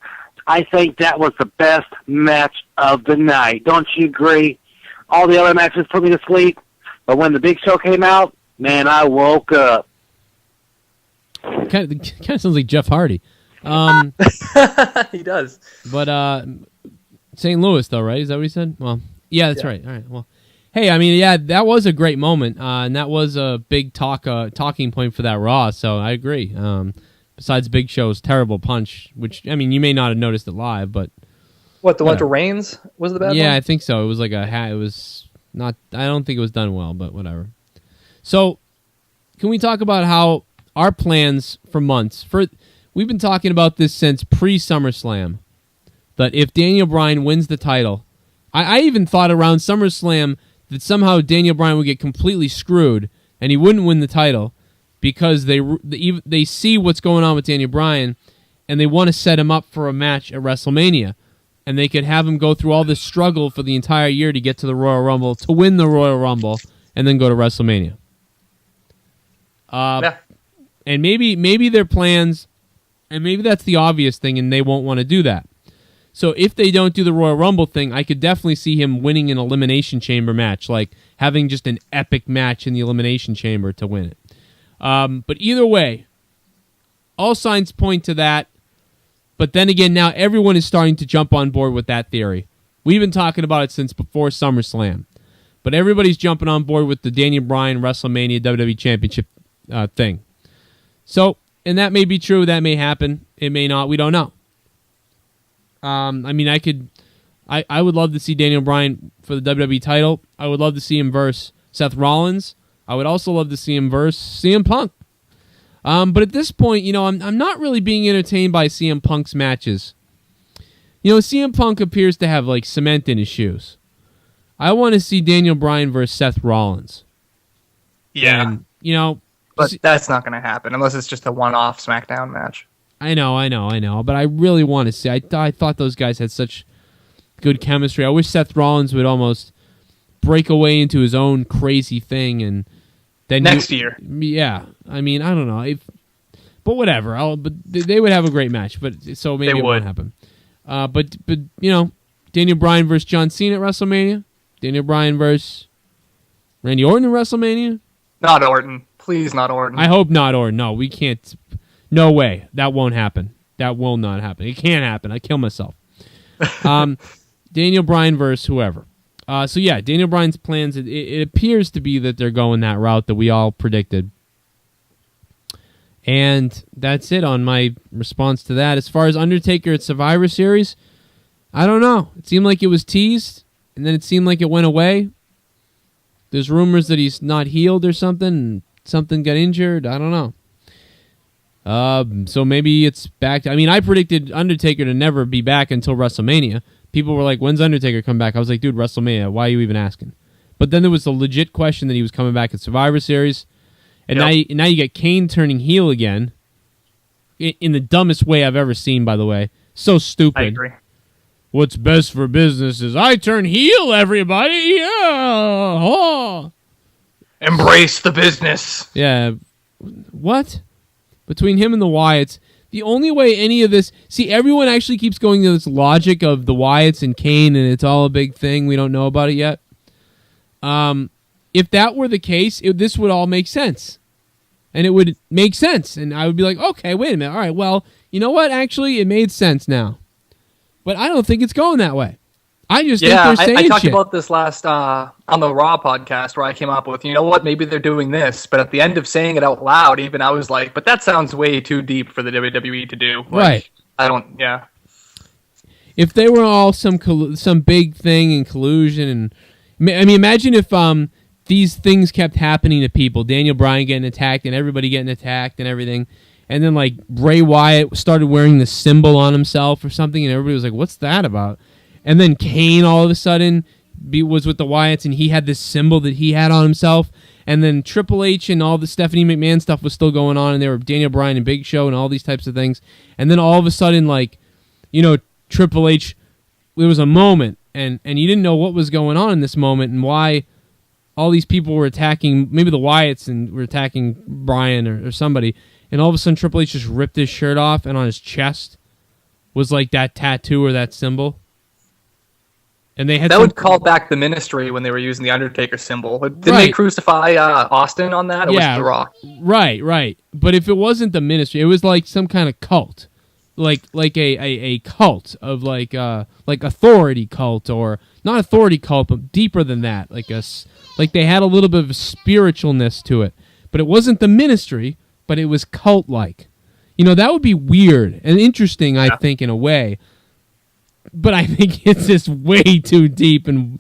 I think that was the best match of the night. Don't you agree? All the other matches put me to sleep, but when the Big Show came out, man, I woke up. Kind of sounds like Jeff Hardy. He does. But St. Louis, though, right? Is that what he said? Well, yeah, that's right. All right. Well, hey, I mean, yeah, that was a great moment, and that was a big talking point for that Raw. So I agree. Besides Big Show's terrible punch, which I mean, you may not have noticed it live, but what, the one to Reigns was the bad one? Yeah, I think so. It was like it was not. I don't think it was done well, but whatever. So, can we talk about how our plans for months? We've been talking about this since pre-SummerSlam. That if Daniel Bryan wins the title, I even thought around SummerSlam that somehow Daniel Bryan would get completely screwed and he wouldn't win the title because they see what's going on with Daniel Bryan and they want to set him up for a match at WrestleMania. and they could have him go through all this struggle for the entire year to get to the Royal Rumble, to win the Royal Rumble, and then go to WrestleMania. Yeah. And maybe their plans, and maybe that's the obvious thing, and they won't want to do that. So if they don't do the Royal Rumble thing, I could definitely see him winning an Elimination Chamber match, like having just an epic match in the Elimination Chamber to win it. But either way, all signs point to that. But then again, now everyone is starting to jump on board with that theory. We've been talking about it since before SummerSlam. But everybody's jumping on board with the Daniel Bryan WrestleMania WWE Championship thing. So, and that may be true. That may happen. It may not. We don't know. I mean, I would love to see Daniel Bryan for the WWE title. I would love to see him versus Seth Rollins. I would also love to see him versus CM Punk. But at this point, I'm not really being entertained by CM Punk's matches. CM Punk appears to have like cement in his shoes. I want to see Daniel Bryan versus Seth Rollins. Yeah. And, but that's not going to happen unless it's just a one-off SmackDown match. I know. But I really want to see. I thought those guys had such good chemistry. I wish Seth Rollins would almost break away into his own crazy thing, and then next year. Yeah, I mean, I don't know. But whatever. But they would have a great match. But so maybe it won't happen. But Daniel Bryan versus John Cena at WrestleMania. Daniel Bryan versus Randy Orton at WrestleMania. Not Orton. Please, not Orton. I hope not Orton. No, we can't. No way. That won't happen. That will not happen. It can't happen. I kill myself. Daniel Bryan versus whoever. So yeah, Daniel Bryan's plans, it appears to be that they're going that route that we all predicted. And that's it on my response to that. As far as Undertaker at Survivor Series, I don't know. It seemed like it was teased, and then it seemed like it went away. There's rumors that he's not healed or something, and something got injured. I don't know. So maybe it's back. I predicted Undertaker to never be back until WrestleMania. People were like, when's Undertaker come back? I was like, dude, WrestleMania. Why are you even asking? But then there was the legit question that he was coming back at Survivor Series. And now you get Kane turning heel again. In the dumbest way I've ever seen, by the way. So stupid. I agree. What's best for business is I turn heel, everybody. Yeah. Oh. Embrace the business. Yeah. What? Between him and the Wyatts, the only way any of this... See, everyone actually keeps going to this logic of the Wyatts and Kane, and it's all a big thing. We don't know about it yet. If that were the case, this would all make sense. And it would make sense. And I would be like, okay, wait a minute. All right, well, you know what? Actually, it made sense now. But I don't think it's going that way. I just think they're saying I talked shit. about this last on the Raw podcast where I came up with, you know what, maybe they're doing this. But at the end of saying it out loud, even I was like, but that sounds way too deep for the WWE to do. Like, right. I don't, yeah. If they were all some big thing and collusion, and imagine if these things kept happening to people, Daniel Bryan getting attacked and everybody getting attacked and everything, and then like Bray Wyatt started wearing the symbol on himself or something, and everybody was like, what's that about? And then Kane all of a sudden was with the Wyatts, and he had this symbol that he had on himself. And then Triple H and all the Stephanie McMahon stuff was still going on, and there were Daniel Bryan and Big Show and all these types of things. And then all of a sudden, like, Triple H, there was a moment, and you didn't know what was going on in this moment and why all these people were attacking, maybe the Wyatts and were attacking Bryan or somebody. And all of a sudden, Triple H just ripped his shirt off, and on his chest was like that tattoo or that symbol. And they had would call back the Ministry when they were using the Undertaker symbol. Didn't they crucify Austin on that? Or was it The Rock? Right. But if it wasn't the Ministry, it was like some kind of cult, like a cult of like authority cult, or not authority cult, but deeper than that. Like they had a little bit of spiritualness to it, but it wasn't the Ministry, but it was cult like. That would be weird and interesting, I think, in a way. But I think it's just way too deep and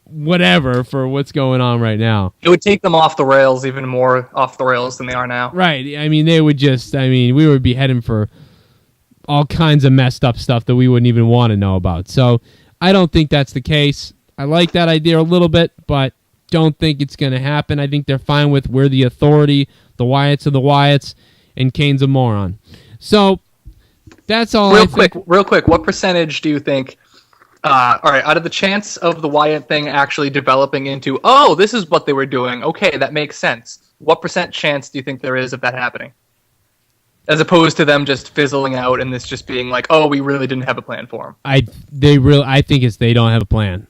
whatever for what's going on right now. It would take them off the rails, even more off the rails than they are now. Right. They would just, we would be heading for all kinds of messed up stuff that we wouldn't even want to know about. So I don't think that's the case. I like that idea a little bit, but don't think it's going to happen. I think they're fine with we're the authority, the Wyatts are the Wyatts, and Kane's a moron. So... That's all. Real quick, what percentage do you think All right, out of the chance of the Wyatt thing actually developing into, oh, this is what they were doing. Okay, that makes sense. What % chance do you think there is of that happening? As opposed to them just fizzling out and this just being like, oh, we really didn't have a plan for him. I think it's they don't have a plan.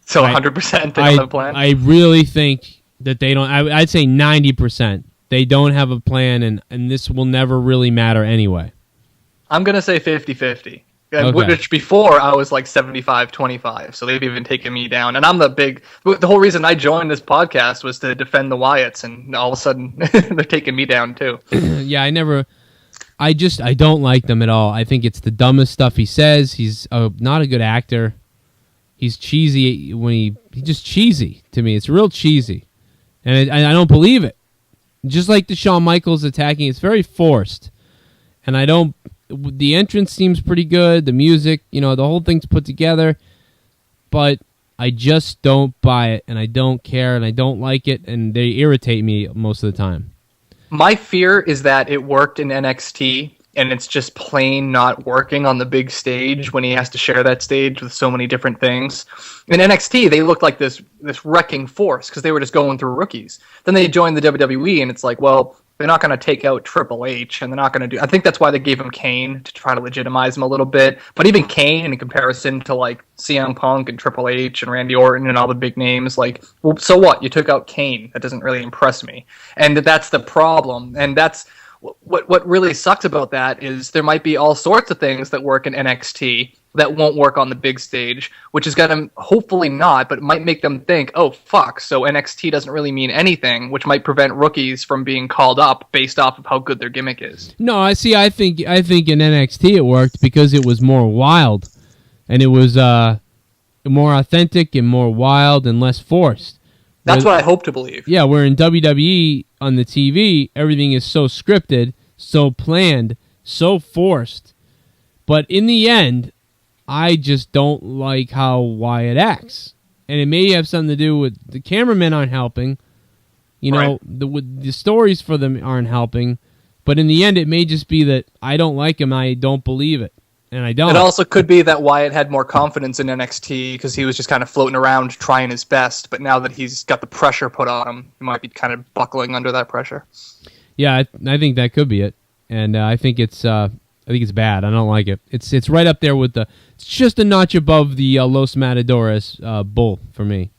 So 100% they don't have a plan? I really think that they don't. I'd say 90%. They don't have a plan, and this will never really matter anyway. I'm going to say 50-50. Okay. Which before I was like 75-25, so they've even taken me down. And I'm the whole reason I joined this podcast was to defend the Wyatts, and all of a sudden they're taking me down too. Yeah, I don't like them at all. I think it's the dumbest stuff he says. He's not a good actor. He's cheesy he's just cheesy to me. It's real cheesy, and I don't believe it. Just like the Shawn Michaels attacking, it's very forced, and I don't. The entrance seems pretty good. The music, the whole thing's put together, but I just don't buy it, and I don't care, and I don't like it, and they irritate me most of the time. My fear is that it worked in NXT, and it's just plain not working on the big stage when he has to share that stage with so many different things. In NXT, they looked like this wrecking force because they were just going through rookies. Then they joined the WWE, and it's like, well, they're not going to take out Triple H, and they're not going to do... I think that's why they gave him Kane, to try to legitimize him a little bit. But even Kane, in comparison to, like, CM Punk and Triple H and Randy Orton and all the big names, like, well, so what? You took out Kane. That doesn't really impress me. And that's the problem. And that's... What really sucks about that is there might be all sorts of things that work in NXT that won't work on the big stage, which is going to hopefully not, but it might make them think, oh, fuck, so NXT doesn't really mean anything, which might prevent rookies from being called up based off of how good their gimmick is. No, I think in NXT it worked because it was more wild, and it was more authentic and more wild and less forced. That's what I hope to believe. Yeah, where in WWE on the TV, everything is so scripted, so planned, so forced. But in the end, I just don't like how Wyatt acts. And it may have something to do with the cameramen aren't helping. Right. The stories for them aren't helping. But in the end, it may just be that I don't like him, I don't believe it. And I don't. It also could be that Wyatt had more confidence in NXT because he was just kind of floating around trying his best. But now that he's got the pressure put on him, he might be kind of buckling under that pressure. Yeah, I think that could be it. And I think it's bad. I don't like it. It's right up there with it's just a notch above the Los Matadores bull for me.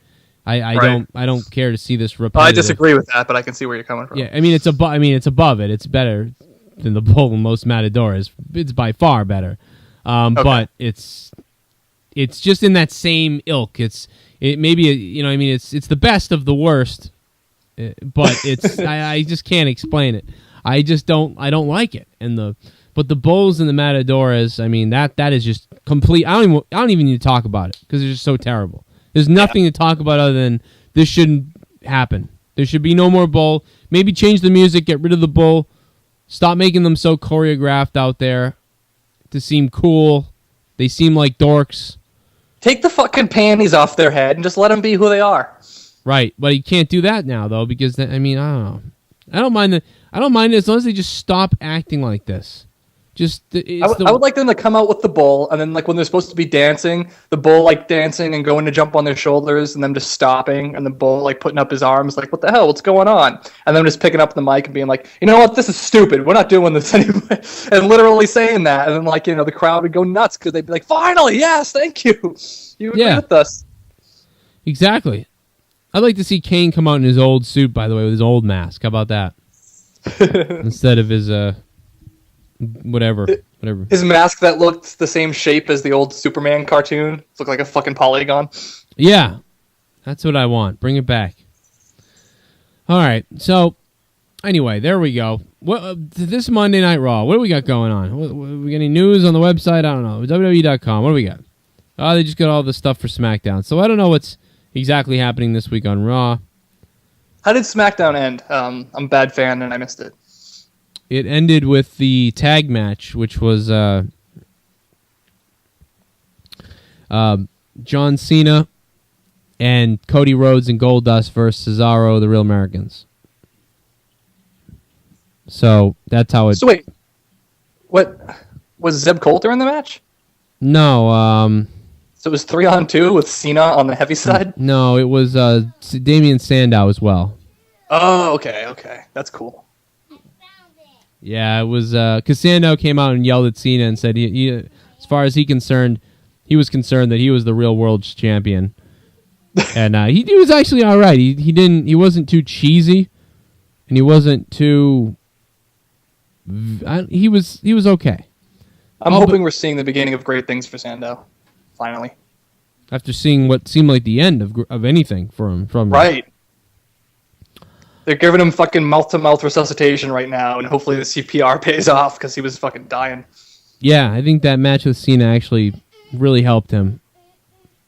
I don't care to see this repetitive. I disagree with that, but I can see where you're coming from. Yeah, it's above it. It's better than the bull and Los Matadores. It's by far better. Okay. But it's just in that same ilk. It's the best of the worst, but it's I just can't explain it. I don't like it. But the bulls and the Matadores, that is just complete. I don't even need to talk about it because it's just so terrible. There's nothing to talk about other than this shouldn't happen. There should be no more bull. Maybe change the music, get rid of the bull, stop making them so choreographed out there to seem cool. They seem like dorks. Take the fucking panties off their head and just let them be who they are. Right, but you can't do that now though because I don't know. I don't mind it as long as they just stop acting like this. I would like them to come out with the bull, and then like when they're supposed to be dancing, the bull like dancing and going to jump on their shoulders, and them just stopping, and the bull like putting up his arms, like what the hell, what's going on? And then just picking up the mic and being like, you know what, this is stupid. We're not doing this anyway, and literally saying that, and then like the crowd would go nuts because they'd be like, finally, yes, thank you, you agree with us. Exactly. I'd like to see Kane come out in his old suit, by the way, with his old mask. How about that? Instead of his whatever. His mask that looked the same shape as the old Superman cartoon. It looked like a fucking polygon. Yeah. That's what I want. Bring it back. All right. So, anyway, there we go. This Monday Night Raw, what do we got going on? We got any news on the website? I don't know. WWE.com. What do we got? Oh, they just got all the stuff for SmackDown. So, I don't know what's exactly happening this week on Raw. How did SmackDown end? I'm a bad fan and I missed it. It ended with the tag match, which was John Cena and Cody Rhodes and Goldust versus Cesaro, the Real Americans. So that's how it... So wait, what was Zeb Coulter in the match? No, So it was 3-on-2 with Cena on the heavy side? No, it was Damian Sandow as well. Oh, okay. That's cool. Yeah, it was because Sandow came out and yelled at Cena and said, he, as far as he was concerned that he was the real world champion, and he was actually all right. He wasn't too cheesy, and he wasn't too. He was okay. I'm hoping we're seeing the beginning of great things for Sandow, finally. After seeing what seemed like the end of anything from right. They're giving him fucking mouth-to-mouth resuscitation right now, and hopefully the CPR pays off because he was fucking dying. Yeah, I think that match with Cena actually really helped him.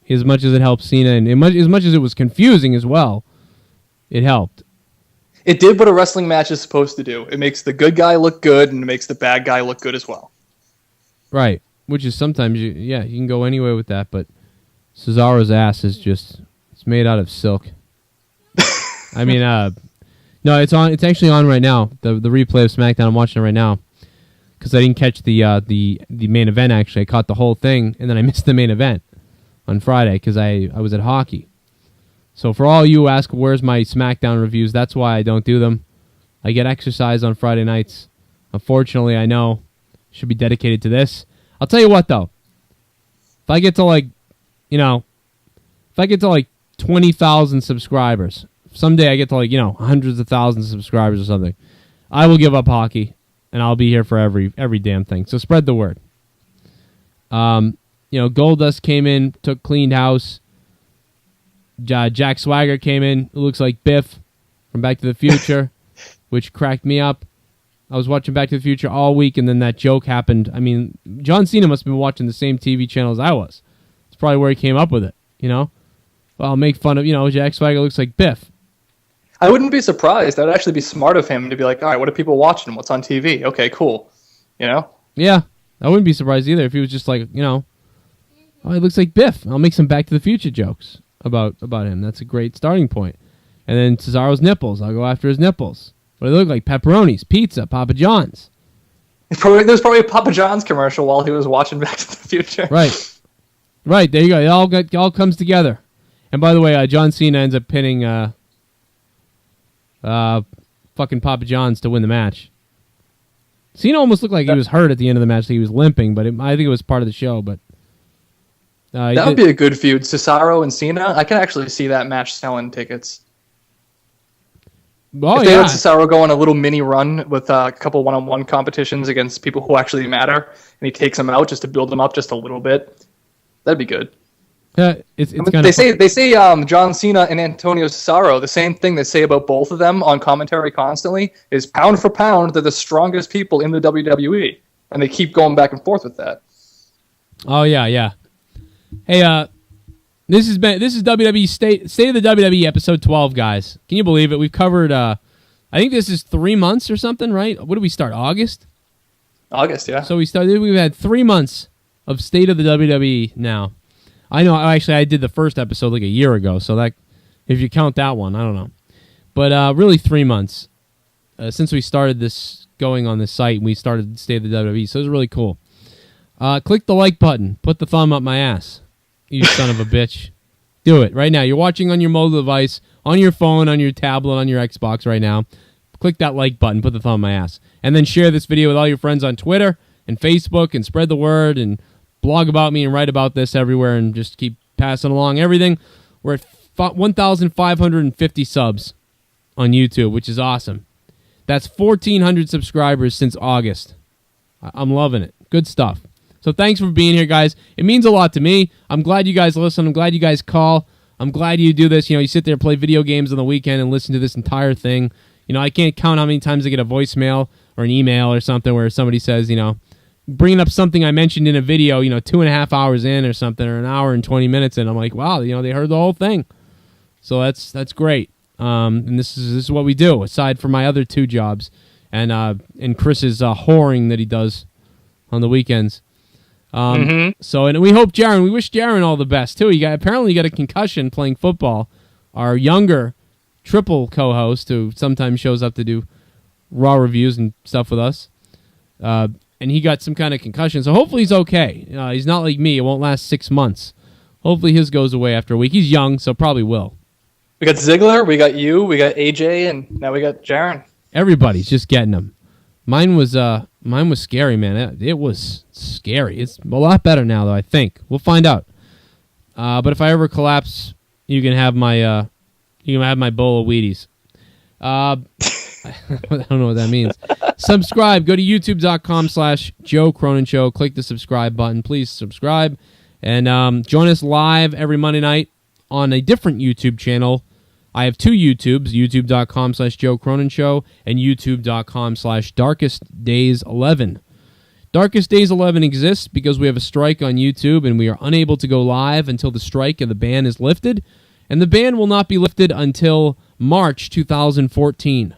As much as it helped Cena, and as much as it was confusing as well, it helped. It did what a wrestling match is supposed to do. It makes the good guy look good, and it makes the bad guy look good as well. Right, which is sometimes, you can go anywhere with that, but Cesaro's ass is it's made out of silk. I mean, no, it's on. It's actually on right now. The replay of SmackDown. I'm watching it right now because I didn't catch the main event. Actually, I caught the whole thing, and then I missed the main event on Friday because I was at hockey. So for all you who ask, where's my SmackDown reviews? That's why I don't do them. I get exercise on Friday nights. Unfortunately, I know should be dedicated to this. I'll tell you what though. If I get to 20,000 subscribers. Someday I get to hundreds of thousands of subscribers or something, I will give up hockey, and I'll be here for every damn thing. So spread the word. Goldust came in, cleaned house. Jack Swagger came in, who looks like Biff from Back to the Future, which cracked me up. I was watching Back to the Future all week, and then that joke happened. I mean, John Cena must have been watching the same TV channel as I was. It's probably where he came up with it, Well, I'll make fun of, Jack Swagger looks like Biff. I wouldn't be surprised. That would actually be smart of him to be like, all right, what are people watching? What's on TV? Okay, cool. Yeah, I wouldn't be surprised either if he was just like, oh, he looks like Biff. I'll make some Back to the Future jokes about him. That's a great starting point. And then Cesaro's nipples. I'll go after his nipples. What do they look like? Pepperonis, pizza, Papa John's. There's probably a Papa John's commercial while he was watching Back to the Future. Right. There you go. It all comes together. And by the way, John Cena ends up pinning fucking Papa John's to win the match. Cena almost looked like he was hurt at the end of the match. Like he was limping, but I think it was part of the show. But that would be a good feud. Cesaro and Cena. I can actually see that match selling tickets. Oh, if they let Cesaro go on a little mini run with a couple one-on-one competitions against people who actually matter, and he takes them out just to build them up just a little bit, that'd be good. They say John Cena and Antonio Cesaro, the same thing they say about both of them on commentary constantly is pound for pound, they're the strongest people in the WWE, and they keep going back and forth with that. Oh yeah. Hey, this is WWE State of the WWE episode 12, guys. Can you believe it? We've covered. I think this is 3 months or something, right? What did we start? August, yeah. So we've had 3 months of State of the WWE now. I know, actually, I did the first episode like a year ago, so that, if you count that one, I don't know. But really 3 months since we started this going on this site, and we started State of the WWE, so it was really cool. Click the like button. Put the thumb up my ass, you son of a bitch. Do it right now. You're watching on your mobile device, on your phone, on your tablet, on your Xbox right now. Click that like button. Put the thumb up my ass. And then share this video with all your friends on Twitter and Facebook and spread the word and blog about me and write about this everywhere and just keep passing along everything. We're at 1,550 subs on YouTube, which is awesome. That's 1,400 subscribers since August. I'm loving it. Good stuff. So thanks for being here, guys. It means a lot to me. I'm glad you guys listen. I'm glad you guys call. I'm glad you do this. You sit there and play video games on the weekend and listen to this entire thing. I can't count how many times I get a voicemail or an email or something where somebody says, bringing up something I mentioned in a video, 2.5 hours in or something, or an hour and 20 minutes in. I'm like, wow, they heard the whole thing. So that's great. And this is what we do, aside from my other 2 jobs and Chris's whoring that he does on the weekends. So, and we wish Jaron all the best too. Apparently he got a concussion playing football. Our younger triple co-host who sometimes shows up to do Raw reviews and stuff with us. And he got some kind of concussion. So hopefully he's okay. He's not like me. It won't last 6 months. Hopefully his goes away after a week. He's young, so probably will. We got Ziggler, we got you, we got AJ, and now we got Jaron. Everybody's just getting them. Mine was scary, man. It was scary. It's a lot better now, though. I think we'll find out. But if I ever collapse, you can have my bowl of Wheaties. I don't know what that means. Subscribe. Go to youtube.com/Joe Cronin Show. Click the subscribe button. Please subscribe. And join us live every Monday night on a different YouTube channel. I have two YouTubes, youtube.com/Joe Cronin Show and youtube.com/Darkest Days 11. Darkest Days 11 exists because we have a strike on YouTube and we are unable to go live until the strike and the ban is lifted. And the ban will not be lifted until March 2014,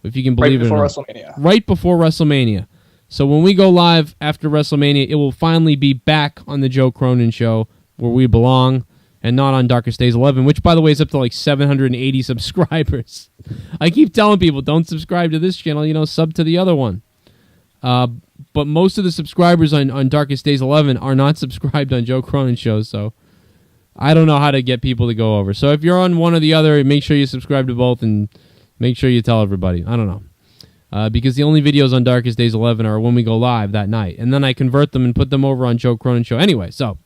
if you can believe it or not. Right before WrestleMania. Right before WrestleMania. So when we go live after WrestleMania, it will finally be back on the Joe Cronin Show where we belong. And not on Darkest Days 11, which, by the way, is up to like 780 subscribers. I keep telling people, don't subscribe to this channel, sub to the other one. But most of the subscribers on Darkest Days 11 are not subscribed on Joe Cronin Show, so I don't know how to get people to go over. So if you're on one or the other, make sure you subscribe to both and make sure you tell everybody. I don't know. Because the only videos on Darkest Days 11 are when we go live that night. And then I convert them and put them over on Joe Cronin Show. Anyway, so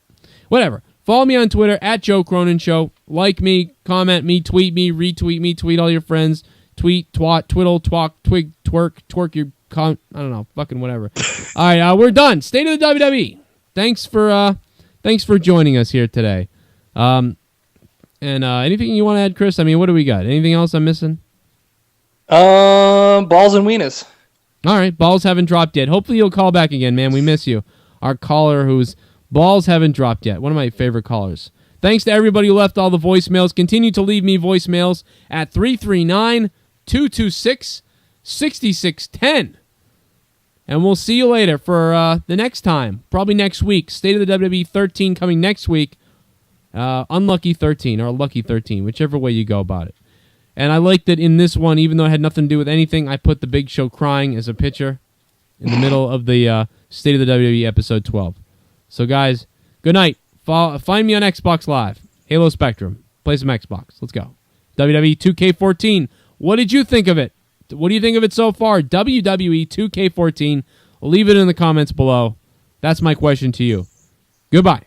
whatever. Follow me on Twitter at Joe Cronin Show. Like me, comment me, tweet me, retweet me, tweet all your friends. Tweet, twat, twiddle, twalk, twig, twerk your I don't know, fucking whatever. All right, we're done. State of the WWE. Thanks for joining us here today. And anything you want to add, Chris? I mean, what do we got? Anything else I'm missing? Balls and wieners. All right, balls haven't dropped yet. Hopefully you'll call back again, man. We miss you. Our caller who's balls haven't dropped yet. One of my favorite callers. Thanks to everybody who left all the voicemails. Continue to leave me voicemails at 339-226-6610. And we'll see you later for the next time. Probably next week. State of the WWE 13 coming next week. Unlucky 13 or Lucky 13, whichever way you go about it. And I like that in this one, even though it had nothing to do with anything, I put the Big Show crying as a picture in the middle of the State of the WWE episode 12. So, guys, good night. Find me on Xbox Live. Halo Spectrum. Play some Xbox. Let's go. WWE 2K14. What did you think of it? What do you think of it so far? WWE 2K14. Leave it in the comments below. That's my question to you. Goodbye.